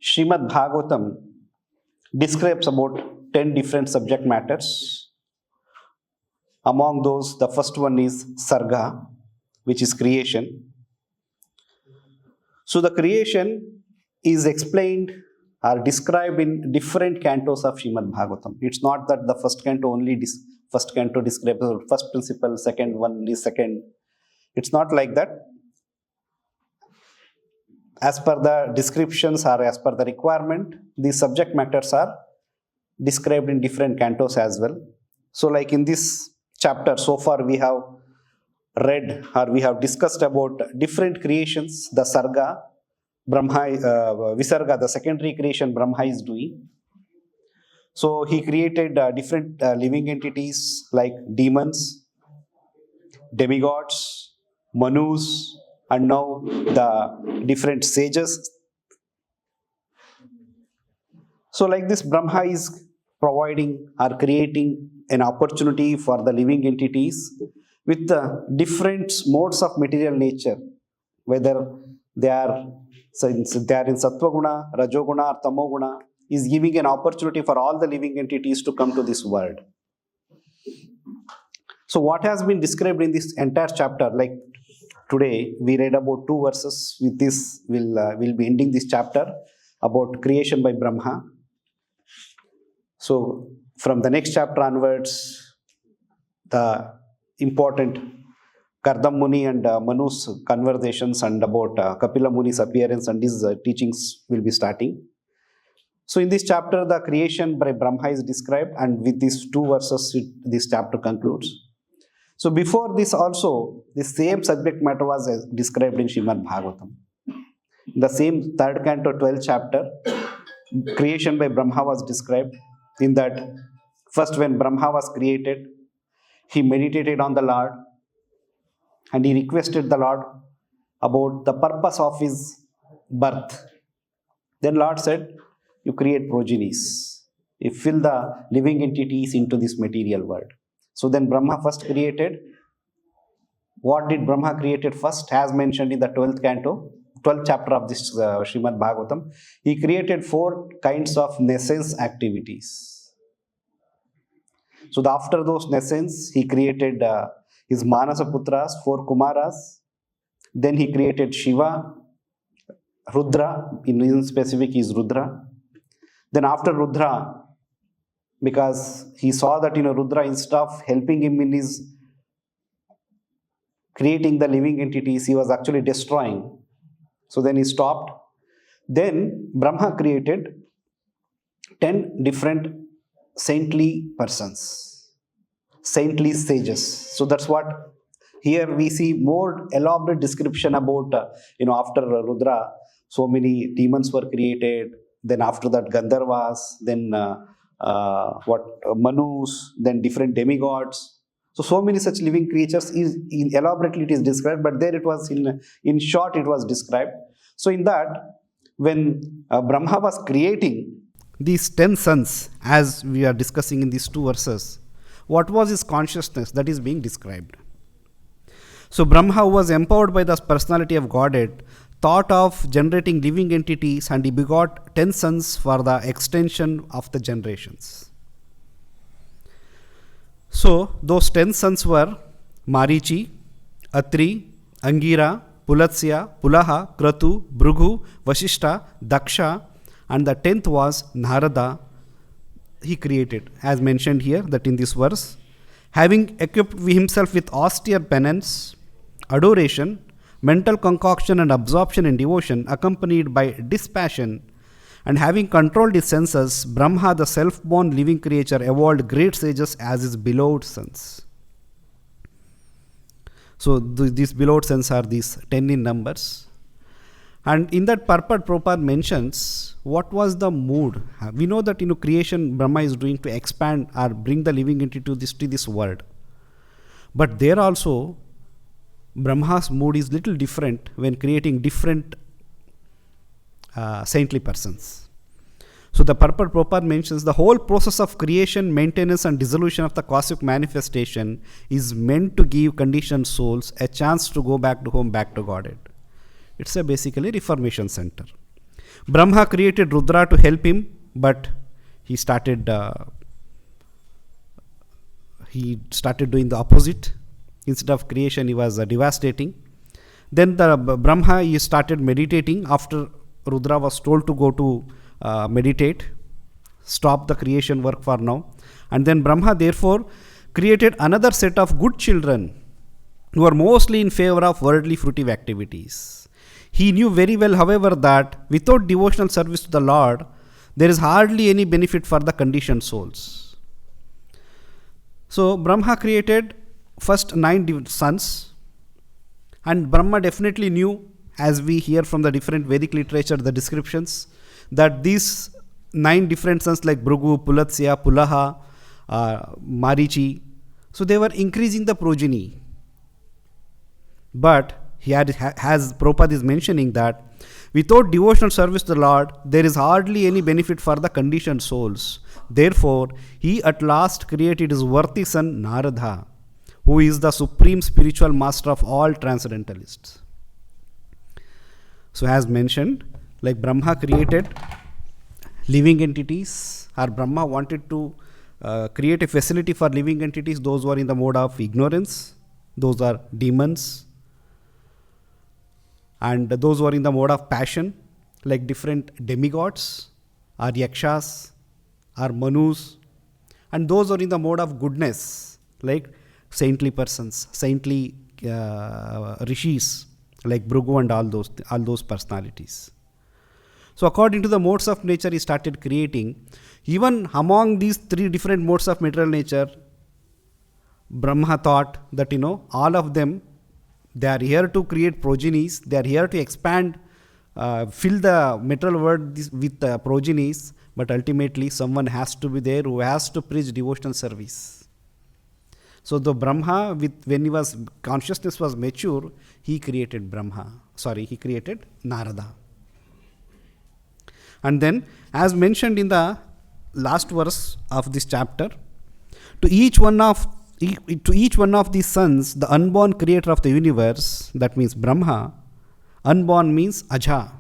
Srimad Bhagavatam describes about 10 different subject matters. Among those, the first one is Sarga, which is creation. So the creation is explained or described in different cantos of Srimad Bhagavatam. It's not that the first canto only first canto describes the first principle, second one is second. It's not like that. As per the descriptions or as per the requirement, these subject matters are described in different cantos as well. So like in this chapter, so far we have read or we have discussed about different creations, the Sarga, Visarga, the secondary creation Brahmā is doing. So he created different living entities like demons, demigods, manus, and now the different sages. So like this, Brahmā is providing or creating an opportunity for the living entities with the different modes of material nature, whether they are in Sattva Guna, Rajoguna, or Tamoguna, is giving an opportunity for all the living entities to come to this world. So what has been described in this entire chapter, like today we read about 2 verses. With this, we'll be ending this chapter about creation by Brahmā. So from the next chapter onwards, the important Kardam Muni and Manu's conversations and about Kapila Muni's appearance and his teachings will be starting. So in this chapter, the creation by Brahmā is described, and with these 2 verses, this chapter concludes. So before this also, the same subject matter was described in Srimad Bhagavatam. The same 3rd canto, 12th chapter, creation by Brahmā was described. In that, first when Brahmā was created, he meditated on the Lord and he requested the Lord about the purpose of his birth. Then Lord said, you create progenies. You fill the living entities into this material world. So then Brahmā first created. What did Brahmā created first? As mentioned in the 12th canto, 12th chapter of this Srimad Bhagavatam, he created 4 kinds of nescence activities. So after those nescence, he created his Manasa Putras, 4 Kumaras. Then he created Shiva, Rudra, in specific is Rudra. Then after Rudra, because he saw that Rudra, instead of helping him in his creating the living entities, he was actually destroying. So then he stopped. Then Brahmā created 10 different saintly persons, saintly sages. So that's what here we see more elaborate description about, after Rudra, so many demons were created. Then after that, Gandharvas, then Manus, then different demigods. So many such living creatures elaborately it is described, but there it was in short it was described. So in that, when Brahmā was creating these 10 sons, as we are discussing in these 2 verses, what was his consciousness that is being described? So Brahmā, who was empowered by the personality of Godhead, thought of generating living entities, and he begot 10 sons for the extension of the generations. So those 10 sons were Marichi, Atri, Angira, Pulatsya, Pulaha, Kratu, Bhrigu, Vasishta, Daksha, and the 10th was Narada. He created, as mentioned here, that in this verse, having equipped himself with austere penance, adoration, mental concoction and absorption in devotion, accompanied by dispassion, and having controlled his senses, Brahmā, the self-born living creature, evolved great sages as his beloved sons. So these beloved sons are these 10 in numbers. And in that Purport, Prabhupada mentions what was the mood. We know that creation Brahmā is doing to expand or bring the living entity to this world. But there also, Brahmā's mood is little different when creating different saintly persons. So the Purport, Prabhupada mentions the whole process of creation, maintenance and dissolution of the cosmic manifestation is meant to give conditioned souls a chance to go back to home, back to Godhead. It's a basically reformation center. Brahma created Rudra to help him, but he started doing the opposite. Instead of creation, he was devastating. Then the Brahma, he started meditating after Rudra was told to go to meditate, stop the creation work for now. And then Brahma therefore created another set of good children who are mostly in favor of worldly fruitive activities. He knew very well, however, that without devotional service to the Lord, there is hardly any benefit for the conditioned souls. So Brahma created first 9 sons, and Brahma definitely knew, as we hear from the different Vedic literature, the descriptions, that these 9 different sons like Bhrigu, Pulatsya, Pulaha, Marichi, so they were increasing the progeny. But he had, as Prabhupada is mentioning, that without devotional service to the Lord, there is hardly any benefit for the conditioned souls. Therefore, he at last created his worthy son Narada, who is the supreme spiritual master of all transcendentalists. So as mentioned, like Brahma created living entities, or Brahma wanted to create a facility for living entities, those who are in the mode of ignorance, those are demons, and those who are in the mode of passion, like different demigods, or yakshas, or manus, and those who are in the mode of goodness, like saintly persons, saintly rishis, like Bhrigu and all those personalities. So according to the modes of nature, he started creating. Even among these 3 different modes of material nature, Brahma thought that, all of them, they are here to create progenies, they are here to expand, fill the material world with progenies, but ultimately someone has to be there who has to preach devotional service. So the Brahma, when consciousness was mature, he created Narada. And then, as mentioned in the last verse of this chapter, to each one of these sons, the unborn creator of the universe, that means Brahma, unborn means Aja.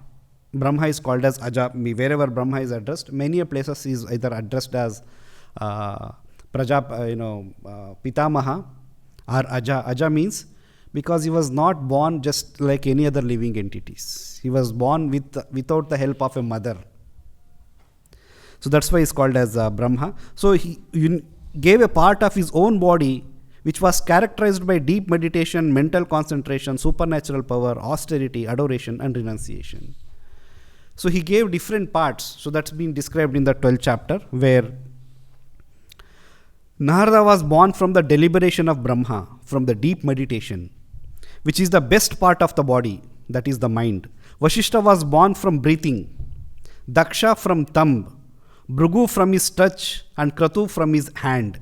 Brahma is called as Aja. Wherever Brahma is addressed, many places is either addressed as Pitamaha or Aja. Aja means because he was not born just like any other living entities. He was born without the help of a mother. So that's why he's called as Brahma. So he gave a part of his own body which was characterized by deep meditation, mental concentration, supernatural power, austerity, adoration, and renunciation. So he gave different parts. So that's been described in the 12th chapter, where Narada was born from the deliberation of Brahma, from the deep meditation, which is the best part of the body, that is the mind. Vashishta was born from breathing, Daksha from thumb, Bhrigu from his touch, and Kratu from his hand.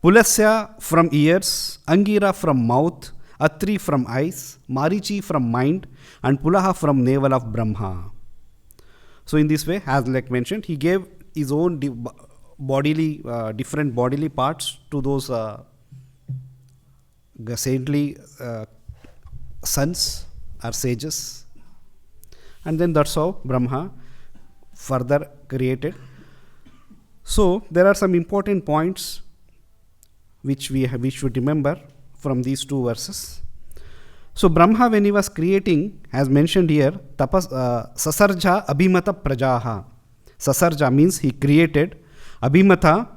Pulasya from ears, Angira from mouth, Atri from eyes, Marichi from mind, and Pulaha from navel of Brahma. So in this way, as like mentioned, he gave his own different bodily parts to those saintly sons or sages, and then that's how Brahma further created. So there are some important points which we should remember from these 2 verses. So Brahma, when he was creating, as mentioned here, Sasarja Abhimata Prajaha. Sasarja means he created, Abhimata,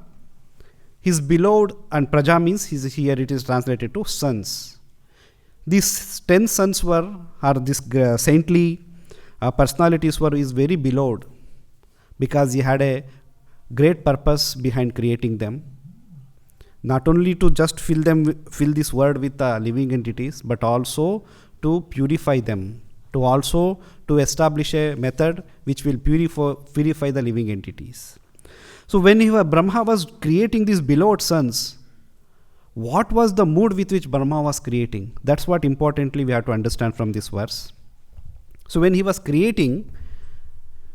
his beloved, and Praja means here it is translated to sons. These 10 sons these saintly personalities is very beloved, because he had a great purpose behind creating them. Not only to just fill this world with living entities, but also to purify them, to establish a method which will purify the living entities. So when Brahma was creating these beloved sons, what was the mood with which Brahma was creating? That's what importantly we have to understand from this verse. So when he was creating,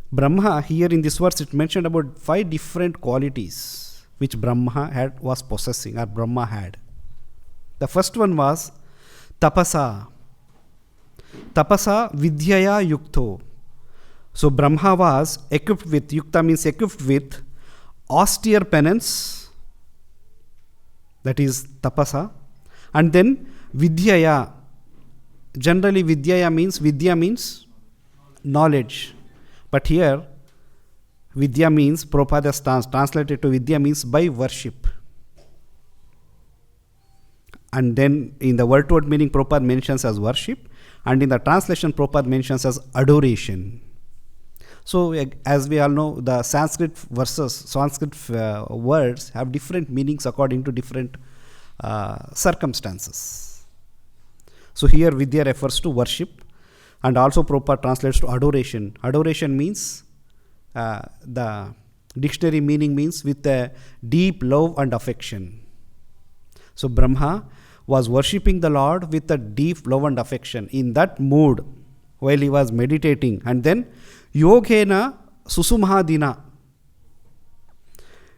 Brahma, here in this verse, it mentioned about 5 different qualities which Brahma was possessing, or Brahma had. The first one was tapasa. Tapasa vidyaya yukto. So Brahmā was equipped with, yukta means equipped with austere penance, that is tapasa, and then vidyā. Generally vidyā means knowledge, but here vidyā means, Prabhupada has translated to vidyā means by worship. And then in the word to word meaning Prabhupada mentions as worship, and in the translation Prabhupada mentions as adoration. So as we all know, the Sanskrit words have different meanings according to different circumstances. So here vidyā refers to worship, and also Prabhupada translates to adoration. Adoration means, the dictionary meaning means with a deep love and affection. So Brahmā was worshipping the Lord with a deep love and affection. In that mood, while he was meditating, and then yogena susumadina.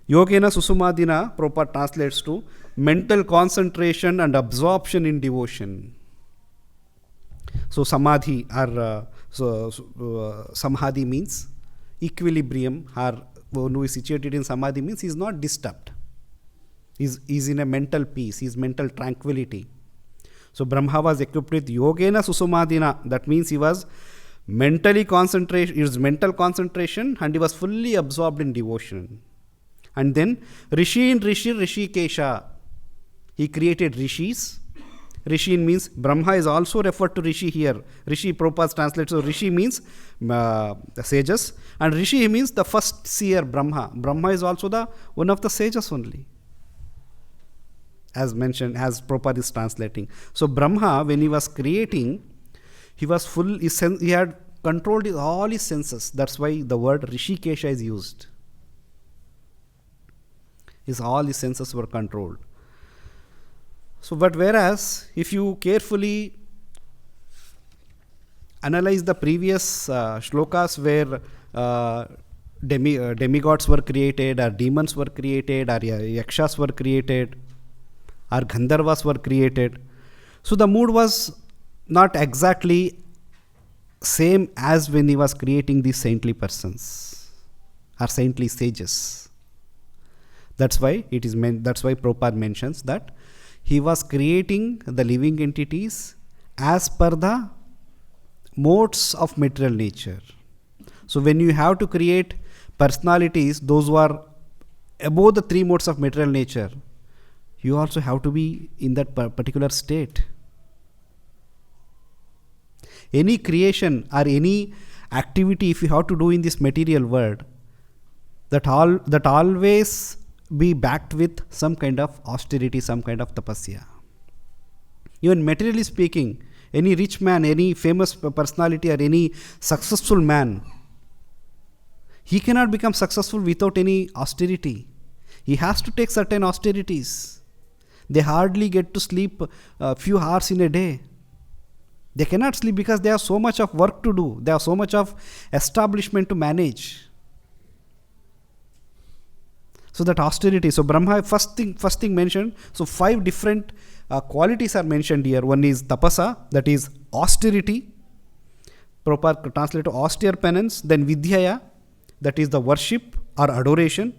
Yogena susumadina, Prabhupada translates to mental concentration and absorption in devotion. So samadhi, or samadhi means equilibrium, or one who is situated in samadhi means he is not disturbed. He is in a mental peace, he is mental tranquility. So Brahmā was equipped with yogena susumadina. That means he was mentally concentration, his mental concentration, and he was fully absorbed in devotion. And then Rishi Rishikesha. He created rishis. Rishi means, Brahmā is also referred to Rishi here. Rishi, Prabhupada translates, so Rishi means the sages, and Rishi means the first seer, Brahmā. Brahmā is also the one of the sages only, as mentioned, as Prabhupada is translating. So Brahmā, when he was creating, he was full, he had controlled all his senses. That's why the word Rishikesha is used. All his senses were controlled. So, but whereas, if you carefully analyze the previous shlokas where demigods were created, or demons were created, or yakshas were created, or gandharvas were created, so the mood was not exactly same as when he was creating these saintly persons or saintly sages. That's why it is that's why Prabhupada mentions that he was creating the living entities as per the modes of material nature. So when you have to create personalities, those who are above the three modes of material nature, you also have to be in that particular state. Any creation or any activity, if you have to do in this material world, that always be backed with some kind of austerity, some kind of tapasya. Even materially speaking, any rich man, any famous personality, or any successful man, he cannot become successful without any austerity. He has to take certain austerities. They hardly get to sleep a few hours in a day. They cannot sleep because they have so much of work to do. They have so much of establishment to manage. So that austerity. So Brahmā, first thing mentioned. So 5 different qualities are mentioned here. One is tapasa, that is austerity. Prabhupada translate to austere penance. Then vidyā, that is the worship or adoration.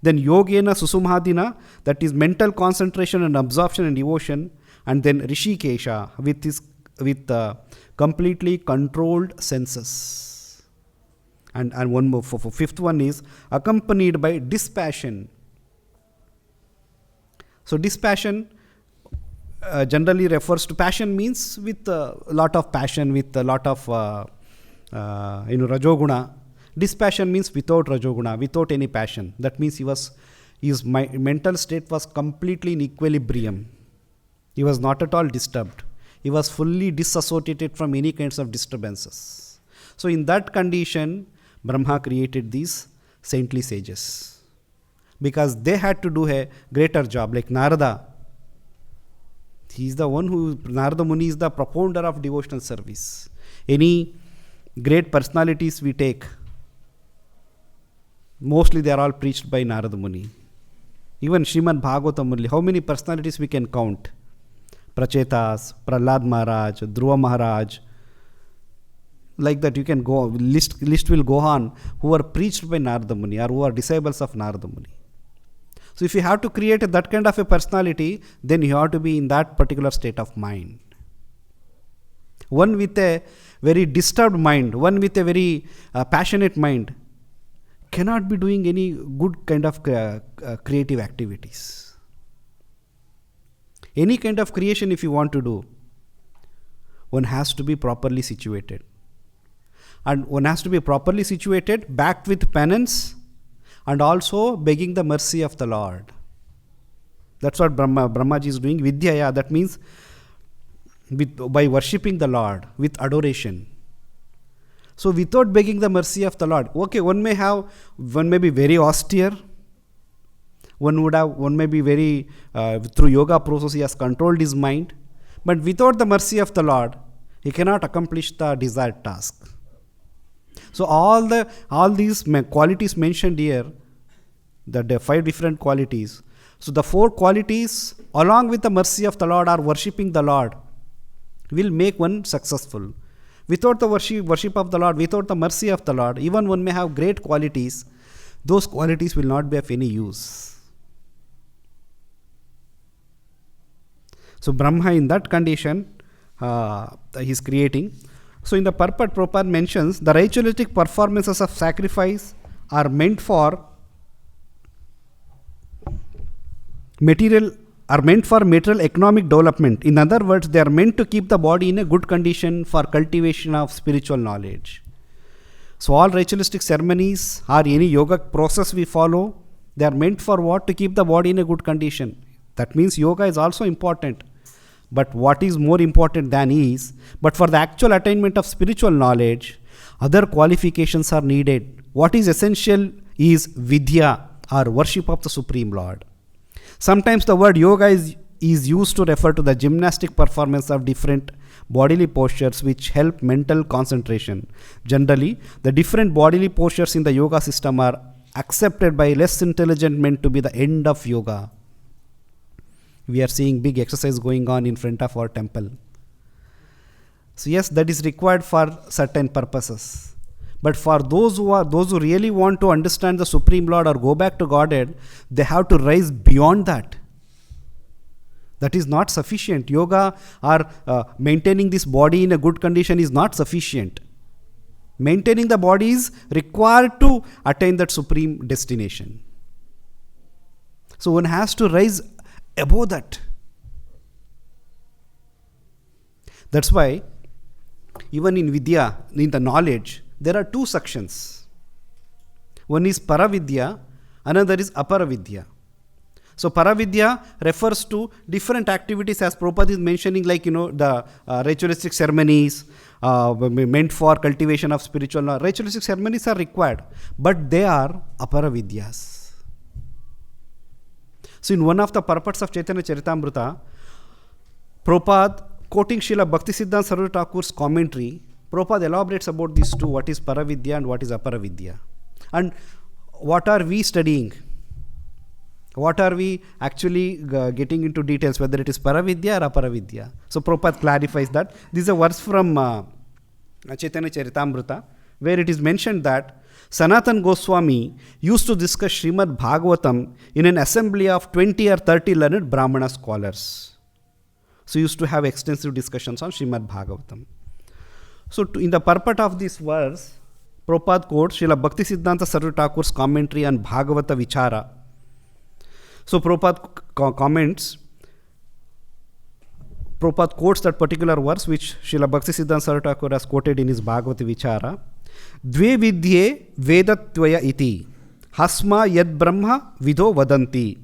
Then yogena susumadina, that is mental concentration and absorption and devotion. And then rishikesha, with completely controlled senses. And one more, for fifth one is accompanied by dispassion. So dispassion generally refers to, passion means with a lot of passion, with a lot of rajoguna. Dispassion means without rajoguna, without any passion. That means his mental state was completely in equilibrium. He was not at all disturbed. He was fully disassociated from any kinds of disturbances. So in that condition, Brahmā created these saintly sages, because they had to do a greater job. Like Narada, Narada Muni is the propounder of devotional service. Any great personalities we take, mostly they are all preached by Narada Muni. Even Srimad Bhagavatam only, how many personalities we can count? Prachetas, Prahlad Maharaj, Dhruva Maharaj. like that you can go, list will go on, who are preached by Narada Muni or who are disciples of Narada Muni. So if you have to create that kind of a personality, then you have to be in that particular state of mind. One with a very disturbed mind, one with a very passionate mind, cannot be doing any good kind of creative activities. Any kind of creation if you want to do, one has to be properly situated. And one has to be properly situated, backed with penance, and also begging the mercy of the Lord. That's what Brahmaji is doing. Vidyā, that means by worshipping the Lord with adoration. So without begging the mercy of the Lord, okay, one may be very austere. One may be very, through yoga process, he has controlled his mind. But without the mercy of the Lord, he cannot accomplish the desired task. So all these qualities mentioned here, the 5 different qualities. So the 4 qualities, along with the mercy of the Lord or worshipping the Lord, will make one successful. Without the worship of the Lord, without the mercy of the Lord, even one may have great qualities, those qualities will not be of any use. So Brahma, in that condition, he is creating. So in the Purport, Prabhupada mentions the ritualistic performances of sacrifice are meant for material economic development. In other words, they are meant to keep the body in a good condition for cultivation of spiritual knowledge. So all ritualistic ceremonies or any yoga process we follow, they are meant for what? To keep the body in a good condition. That means yoga is also important. But what is more important than is, but for the actual attainment of spiritual knowledge, other qualifications are needed. What is essential is vidyā, or worship of the Supreme Lord. Sometimes the word yoga is used to refer to the gymnastic performance of different bodily postures which help mental concentration. Generally, the different bodily postures in the yoga system are accepted by less intelligent men to be the end of yoga. We are seeing big exercise going on in front of our temple. So yes, that is required for certain purposes. But for those who really want to understand the Supreme Lord or go back to Godhead, they have to rise beyond that. That is not sufficient. Yoga or maintaining this body in a good condition is not sufficient. Maintaining the body is required to attain that supreme destination. So one has to rise above that. That's why even in vidyā, in the knowledge, there are 2 sections. One is paravidyā, another is aparavidyā. So paravidyā refers to different activities, as Prabhupada is mentioning, like the ritualistic ceremonies meant for cultivation of spiritual knowledge. Ritualistic ceremonies are required, but they are aparavidyās. So in one of the purports of Chaitanya Charitamrita, Prabhupada, quoting Srila Bhaktisiddhanta Saraswati Thakur's commentary, Prabhupada elaborates about these 2, what is paravidyā and what is aparavidyā. And what are we studying? What are we actually getting into details, whether it is paravidyā or aparavidyā? So Prabhupada clarifies that. This is a verse from Chaitanya Charitamrita, where it is mentioned that Sanatan Goswami used to discuss Srimad Bhagavatam in an assembly of 20 or 30 learned Brahmana scholars. So he used to have extensive discussions on Srimad Bhagavatam. So in the purport of this verse, Prabhupada quotes Srila Bhaktisiddhanta Saraswati Thakur's commentary on Bhagavata Vichara. So Prabhupada quotes that particular verse which Srila Bhaktisiddhanta Saraswati Thakur has quoted in his Bhagavata Vichara. Dve vidyē vedatvaya iti hasma yad brahma vidho vadanti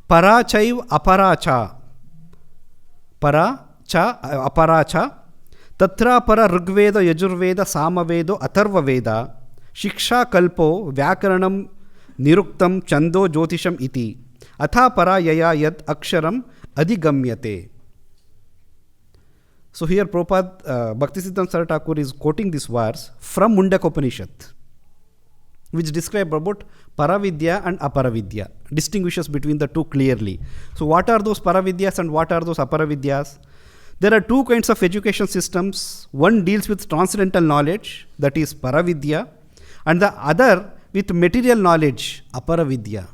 parachaiv aparacha tatra para rigveda yajurveda samavedo atharvaveda shiksha kalpo vyakaranam niruktam chando jyotisham iti atha para yaya yad aksharam adhigamyate. So here Prabhupada, Bhaktisiddhanta Saraswati Thakur is quoting this verse from Mundaka Upanishad, which describe about paravidyā and aparavidyā, distinguishes between the 2 clearly. So what are those paravidyas and what are those aparavidyas? There are two kinds of education systems. One deals with transcendental knowledge, that is Paravidya, and the other with material knowledge, Aparavidya.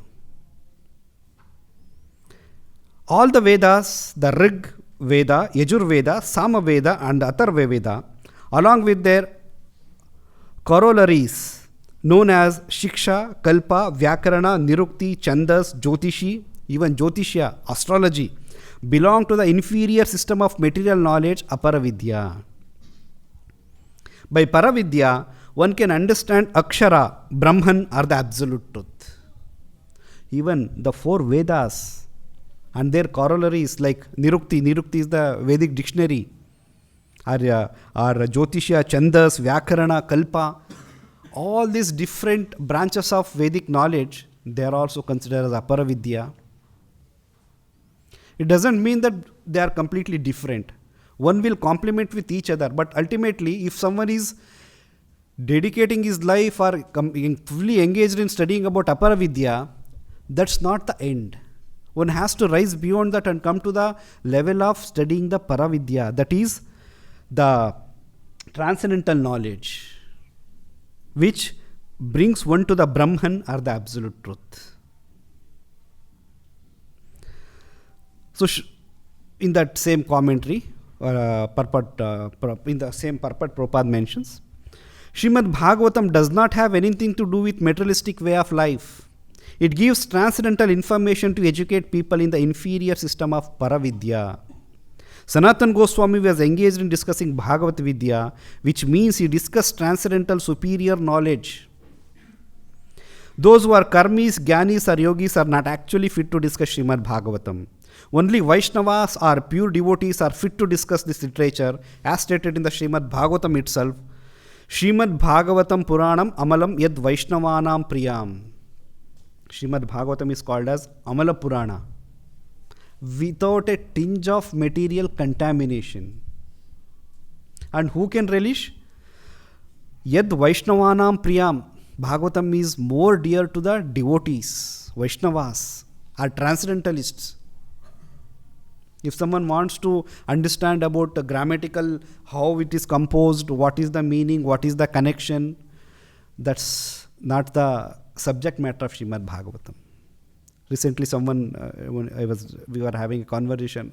All the Vedas, the Rig Veda, Yajur Veda, Sama Veda, and Atharva Veda, along with their corollaries known as Shiksha, Kalpa, Vyakarana, Nirukti, Chandas, Jyotishi, even Jyotishya, astrology, belong to the inferior system of material knowledge, Aparavidya. By Paravidya, one can understand Akshara, Brahman, or the absolute truth. Even the four Vedas and their corollaries like Nirukti, Nirukti is the Vedic dictionary, or Jyotishya, Chandas, Vyakarana, Kalpa, all these different branches of Vedic knowledge, they are also considered as Aparavidya. It doesn't mean that they are completely different. One will complement with each other, but ultimately, if someone is dedicating his life or fully engaged in studying about Aparavidya, that's not the end. One has to rise beyond that and come to the level of studying the Paravidya, that is the transcendental knowledge, which brings one to the Brahman or the absolute truth. So, in that same commentary, Purport, in the same Purport, Prabhupada mentions, Srimad Bhagavatam does not have anything to do with materialistic way of life. It gives transcendental information to educate people in the inferior system of Paravidya. Sanatana Goswami was engaged in discussing Bhagavat Vidya, which means he discussed transcendental superior knowledge. Those who are karmis, jnanis or yogis are not actually fit to discuss Srimad Bhagavatam. Only Vaishnavas or pure devotees are fit to discuss this literature, as stated in the Srimad Bhagavatam itself. Srimad Bhagavatam Puranam Amalam Yad Vaishnavanam Priyam. Srimad Bhagavatam is called as Amala Purana, without a tinge of material contamination. And who can relish? Yad Vaishnavanam Priyam. Bhagavatam is more dear to the devotees, Vaishnavas, or transcendentalists. If someone wants to understand about the grammatical, how it is composed, what is the meaning, what is the connection, that's not the subject matter of Srimad Bhagavatam. Recently, we were having a conversation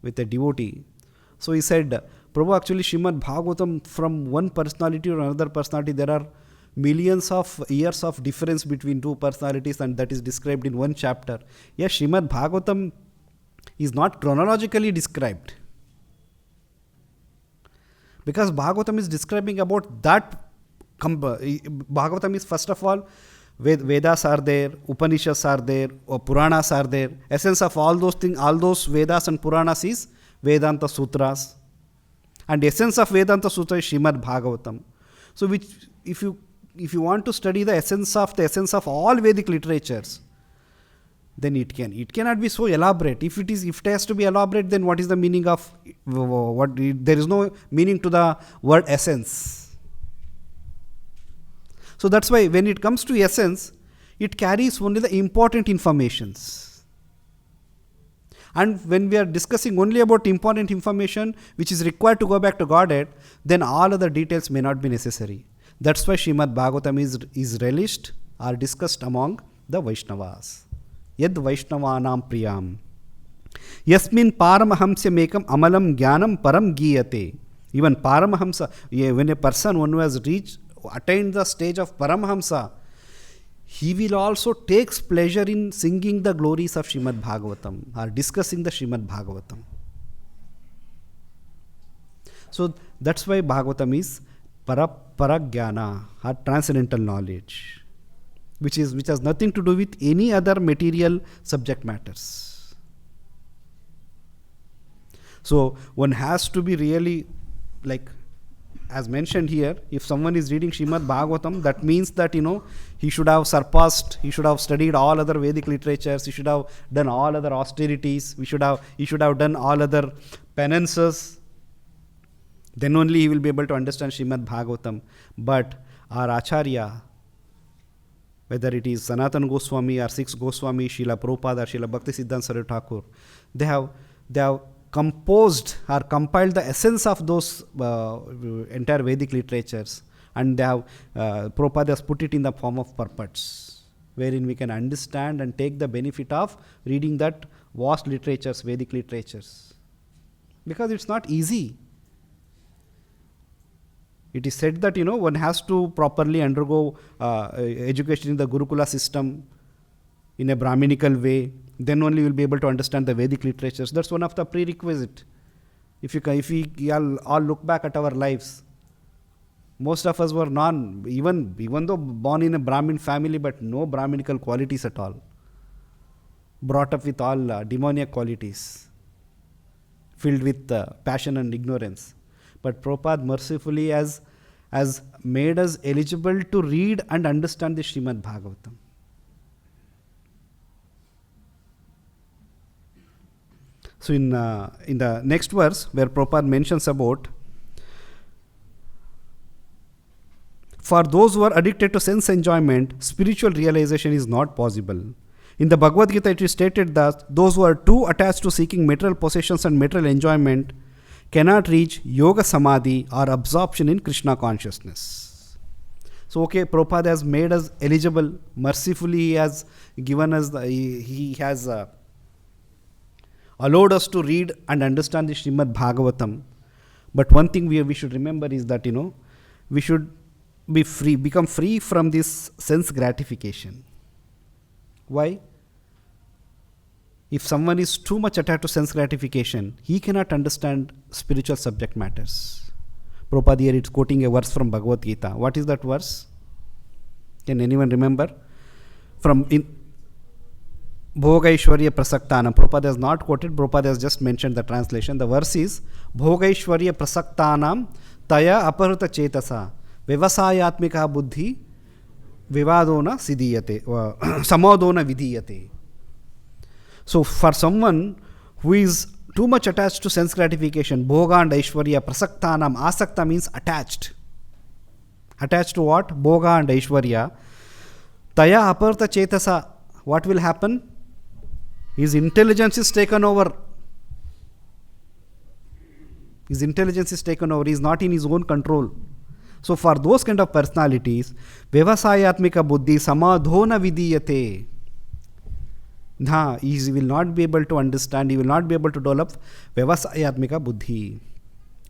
with a devotee. So he said, Prabhu, actually Srimad Bhagavatam, from one personality or another personality, there are millions of years of difference between two personalities, and that is described in one chapter. Yes, Srimad Bhagavatam is not chronologically described, because Bhagavatam is describing about that. Bhagavatam is, first of all, Vedas are there, Upanishads are there, or Puranas are there. Essence of all those things, all those Vedas and Puranas is Vedanta Sutras. And essence of Vedanta Sutra is Srimad Bhagavatam. So which, if you want to study the essence of all Vedic literatures, then it cannot be so elaborate. If it has to be elaborate, then what is the meaning of there is no meaning to the word essence. So that's why when it comes to essence, it carries only the important informations. And when we are discussing only about important information which is required to go back to Godhead, then all other details may not be necessary. That's why Srimad Bhagavatam is relished or discussed among the Vaishnavas. Yad Vaishnavanam Priyam. Yasmin Paramahamsya Mekam Amalam Jnanam Param Giyate. Even Paramahamsa, when a person, one who has attained the stage of Paramahamsa, he will also takes pleasure in singing the glories of Srimad Bhagavatam or discussing the Srimad Bhagavatam. So that's why Bhagavatam is Paragyana, or transcendental knowledge, which has nothing to do with any other material subject matters. So one has to be really, like, as mentioned here, if someone is reading Srimad Bhagavatam, that means that, he should have surpassed, he should have studied all other Vedic literatures, he should have done all other austerities, he should have done all other penances. Then only he will be able to understand Srimad Bhagavatam. But our Acharya, whether it is Sanatana Goswami or Six Goswami, Srila Prabhupada or Srila Bhakti Siddhanta Saraswati Thakur, they have composed or compiled the essence of those entire Vedic literatures, and they have Prabhupada has put it in the form of purports, wherein we can understand and take the benefit of reading that vast literatures, Vedic literatures. Because it's not easy. It is said that one has to properly undergo education in the Gurukula system in a Brahminical way. Then only you will be able to understand the Vedic literatures. That's one of the prerequisite. If we all look back at our lives, most of us were even though born in a Brahmin family, but no Brahminical qualities at all. Brought up with all demoniac qualities, filled with passion and ignorance. But Prabhupada mercifully has made us eligible to read and understand the Srimad Bhagavatam. So in the next verse, where Prabhupada mentions about, for those who are addicted to sense enjoyment, spiritual realization is not possible. In the Bhagavad Gita, it is stated that those who are too attached to seeking material possessions and material enjoyment cannot reach yoga samadhi or absorption in Krishna consciousness. So, Prabhupada has made us eligible. Mercifully, he has given us, he has allowed us to read and understand the Srimad Bhagavatam. But one thing we should remember is that, we should become free from this sense gratification. Why? If someone is too much attached to sense gratification, he cannot understand spiritual subject matters. Prabhupada here is quoting a verse from Bhagavad Gita. What is that verse? Can anyone remember? From in Bhogaishwarya Prasaktanam. Prabhupada has not quoted, Prabhupada has just mentioned the translation. The verse is Bhogaishwarya Prasaktanam Taya Aparuta Chetasa Vyavasayatmika Buddhi Vivadona Siddhiyate Samadona Vidhiyate. So for someone who is too much attached to sense gratification, Bhoga and Aishwarya, Prasaktanam, Asakta means attached. Attached to what? Bhoga and Aishwarya. Taya Aparta Chetasa. What will happen? His intelligence is taken over. His intelligence is taken over. He is not in his own control. So for those kind of personalities, Vyavasayatmika Buddhi Samadhona Vidhiyate. He will not be able to understand, he will not be able to develop Vyavasayatmika Buddhi.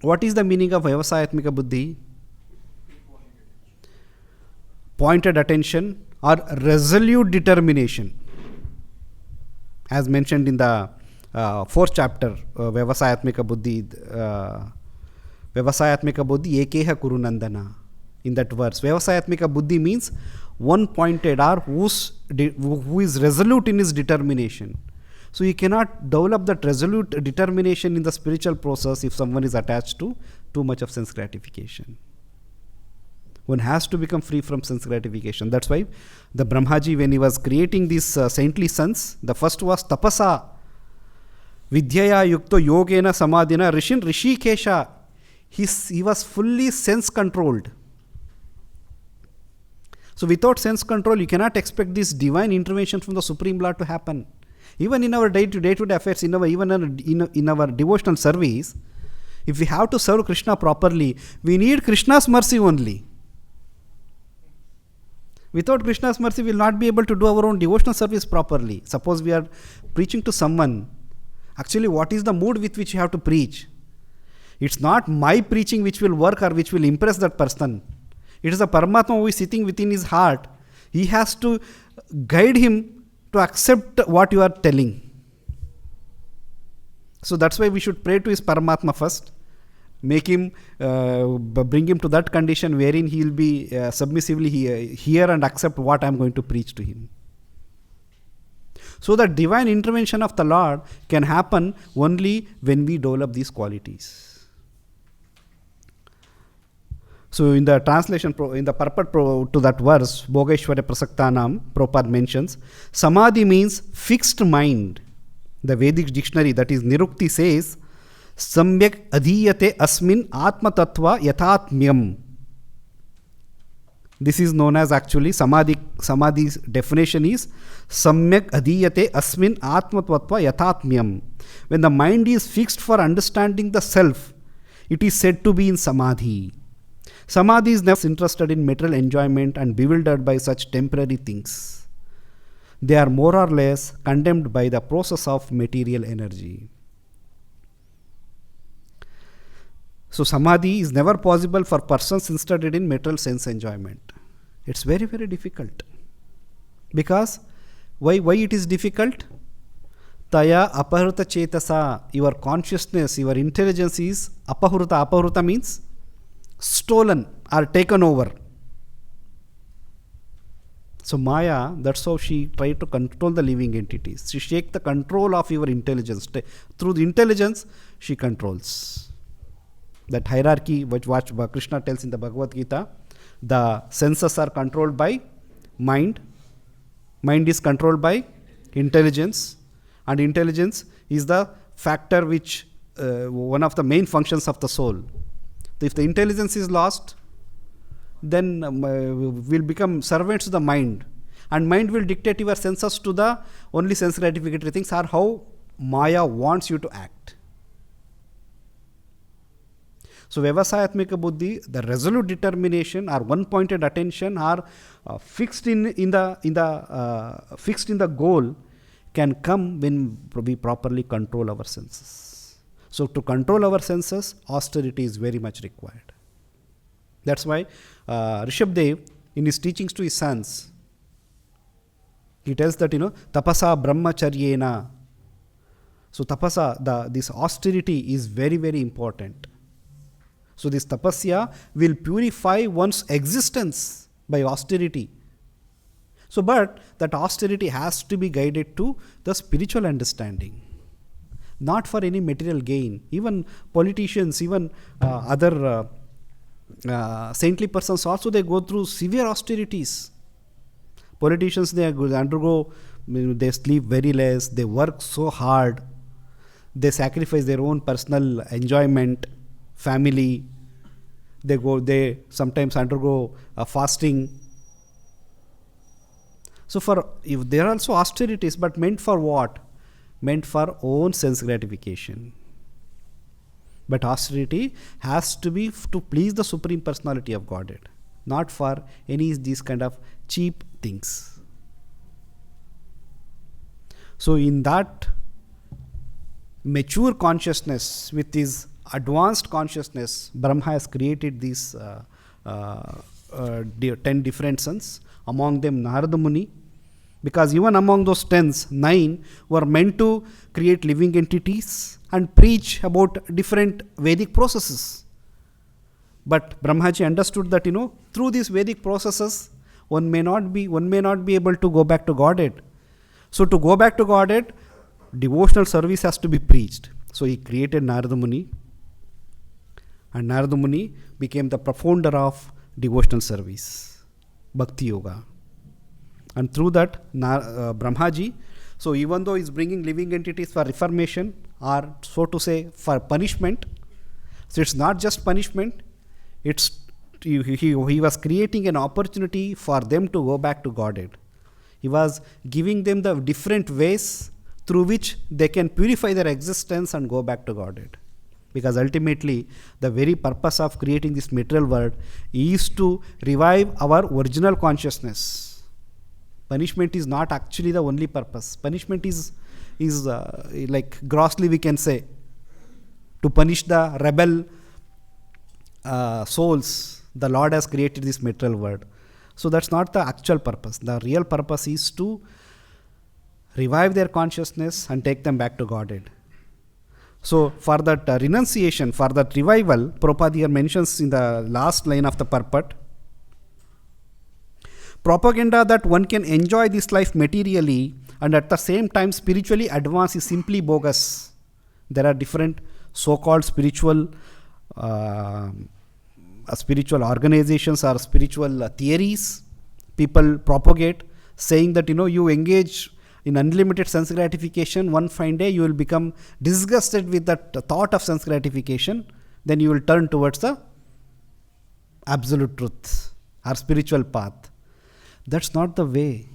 What is the meaning of Vyavasayatmika Buddhi? Pointed attention or resolute determination. As mentioned in the fourth chapter, Vyavasayatmika Buddhi, Vyavasayatmika Buddhi Ekeha Kurunandana. In that verse, Vyavasayatmika Buddhi means one pointed or who is resolute in his determination. So you cannot develop that resolute determination in the spiritual process if someone is attached to too much of sense gratification. One has to become free from sense gratification. That's why the Brahmaji, when he was creating these saintly sons, the first was Tapasa Vidyā Yukto Yogena Samadhina Rishikesha. He was fully sense controlled. So without sense control, you cannot expect this divine intervention from the Supreme Lord to happen. Even in our day-to-day affairs, in our devotional service, if we have to serve Krishna properly, we need Krishna's mercy only. Without Krishna's mercy, we will not be able to do our own devotional service properly. Suppose we are preaching to someone. Actually, what is the mood with which you have to preach? It's not my preaching which will work or which will impress that person. It is the Paramatma who is sitting within his heart. He has to guide him to accept what you are telling. So that's why we should pray to his Paramatma first. Make him, bring him to that condition wherein he will be submissively hear and accept what I am going to preach to him. So the divine intervention of the Lord can happen only when we develop these qualities. So in the translation, in the purport to that verse, Bhogaishwarya Prasaktanam, Prabhupada mentions, Samadhi means fixed mind. The Vedic dictionary, that is Nirukti, says, Samyak adhiyate asmin atma tattva yathatmyam. This is known as actually samadhi. Samadhi's definition is samyak adhiyate asmin atmatvatva yathatmyam. When the mind is fixed for understanding the self, it is said to be in samadhi. Samadhi is never interested in material enjoyment and bewildered by such temporary things. They are more or less condemned by the process of material energy. So samadhi is never possible for persons interested in material sense enjoyment. It's very, very difficult. Because why it is difficult? Taya apahruta chetasa, your consciousness, your intelligence is apahruta. Apahruta means stolen or taken over. So Maya, that's how she tried to control the living entities. She takes the control of your intelligence. Through the intelligence, she controls. That hierarchy which Krishna tells in the Bhagavad Gita, the senses are controlled by mind. Mind is controlled by intelligence. And intelligence is the factor which, one of the main functions of the soul. If the intelligence is lost, then we'll become servants to the mind. And mind will dictate your senses to the only sense gratificatory things, are how Maya wants you to act. So Vyavasayatmika Buddhi, the resolute determination or one-pointed attention are fixed in the goal, can come when we properly control our senses. So to control our senses, austerity is very much required. That's why Rishabdev, in his teachings to his sons, he tells that, tapasa brahmacharyena. So tapasa, this austerity is very, very important. So this tapasya will purify one's existence by austerity. So, but that austerity has to be guided to the spiritual understanding, not for any material gain. Even politicians, even other saintly persons also, they go through severe austerities. Politicians, they undergo, they sleep very less, they work so hard, they sacrifice their own personal enjoyment, family, they sometimes undergo fasting. So if there are also austerities, but meant for what? Meant for own sense gratification. But austerity has to be to please the Supreme Personality of Godhead, not for any these kind of cheap things. So in that mature consciousness, with his advanced consciousness, Brahma has created these 10 different sons, among them Narada Muni, because even among those 10s, 9 were meant to create living entities and preach about different Vedic processes. But Brahmaji understood that, through these Vedic processes, one may not be able to go back to Godhead. So to go back to Godhead, devotional service has to be preached. So he created Narada Muni, and Narada Muni became the profounder of devotional service, Bhakti Yoga. And through that, Brahmaji, so even though he's bringing living entities for reformation, or so to say for punishment, so it's not just punishment, it's he was creating an opportunity for them to go back to Godhead. He was giving them the different ways through which they can purify their existence and go back to Godhead. Because ultimately, the very purpose of creating this material world is to revive our original consciousness. Punishment is not actually the only purpose. Punishment is like grossly we can say, to punish the rebel souls. The Lord has created this material world. So that's not the actual purpose. The real purpose is to revive their consciousness and take them back to Godhead. So for that renunciation, for that revival, Prabhupada here mentions in the last line of the purport, propaganda that one can enjoy this life materially and at the same time spiritually advance is simply bogus. There are different so-called spiritual organizations or spiritual theories people propagate, saying that you engage in unlimited sense gratification, one fine day you will become disgusted with that thought of sense gratification, then you will turn towards the absolute truth. our spiritual path. That's not the way.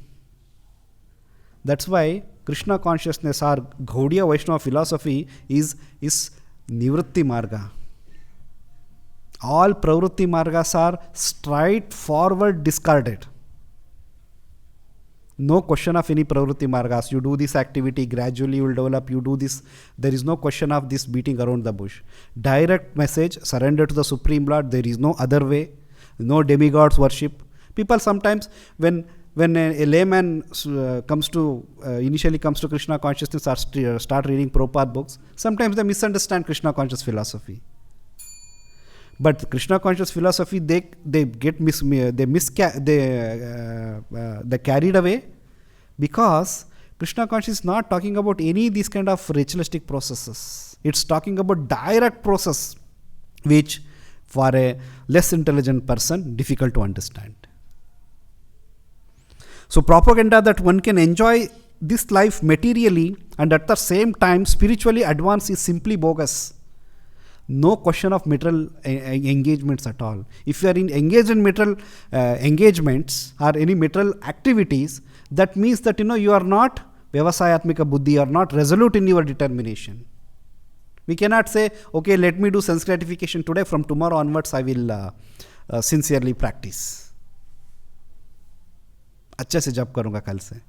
That's why Krishna consciousness or Gaudiya Vaishnava philosophy is Nivritti Marga. All Pravritti Margas are straightforward discarded. No question of any Pravritti Margas. You do this activity, gradually you will develop, you do this. There is no question of this beating around the bush. Direct message, surrender to the Supreme Lord. There is no other way. No demigods worship. People sometimes, when a layman initially comes to Krishna consciousness or start reading Prabhupada books, sometimes they misunderstand Krishna conscious philosophy. But Krishna conscious philosophy, they carried away, because Krishna conscious is not talking about any these kind of ritualistic processes. It's talking about direct process, which for a less intelligent person difficult to understand. So propaganda that one can enjoy this life materially and at the same time spiritually advance is simply bogus. No question of material engagements at all. If you are engaged in material engagements or any material activities, that means that you are not vyavasayatmika buddhi, you are not resolute in your determination. We cannot say, okay, let me do sense gratification today, from tomorrow onwards I will sincerely practice. अच्छे से जप करूँगा कल से.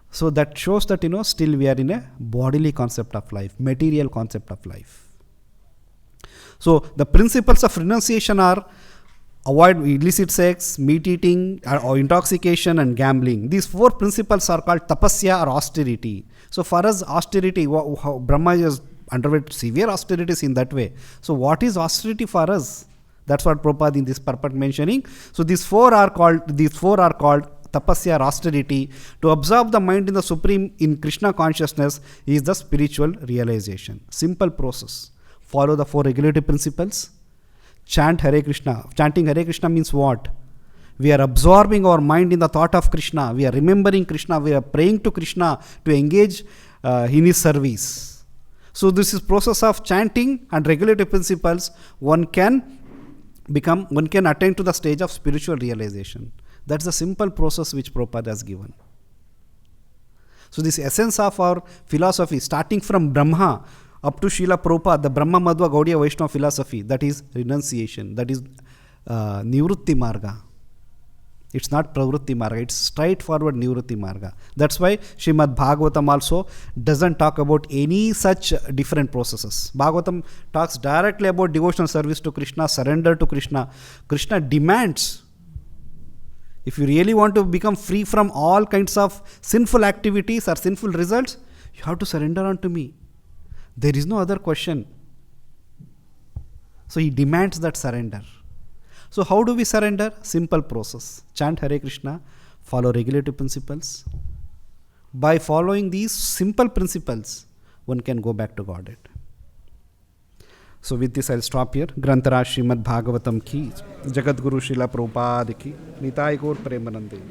So that shows that still we are in a bodily concept of life, material concept of life. So the principles of renunciation are avoid illicit sex, meat eating, or intoxication and gambling. These 4 principles are called tapasya or austerity. So for us, austerity, Brahmā has underwent severe austerities in that way. So what is austerity for us? That's what Prabhupada in this purport mentioning. So these four are called tapasya or austerity. To absorb the mind in the Supreme in Krishna consciousness is the spiritual realization. Simple process. Follow the 4 regulative principles. Chant Hare Krishna. Chanting Hare Krishna means what? We are absorbing our mind in the thought of Krishna. We are remembering Krishna. We are praying to Krishna to engage in his service. So this is process of chanting and regulative principles. One can attain to the stage of spiritual realization. That's the simple process which Prabhupada has given. So this essence of our philosophy, starting from Brahmā up to Srila Prabhupada, the Brahma Madhva Gaudiya Vaishnava philosophy, that is renunciation, that is Nivritti Marga. It's not Pravritti Marga, it's straightforward Nivritti Marga. That's why Srimad Bhagavatam also doesn't talk about any such different processes. Bhagavatam talks directly about devotional service to Krishna, surrender to Krishna. Krishna demands, if you really want to become free from all kinds of sinful activities or sinful results, you have to surrender unto me. There is no other question. So he demands that surrender. So how do we surrender? Simple process. Chant Hare Krishna, follow regulative principles. By following these simple principles, one can go back to Godhead. So with this I'll stop here. Grantara Srimad Bhagavatam ki, Jagat Guru Srila Prabhupada ki, Nitai Gaur Premanande.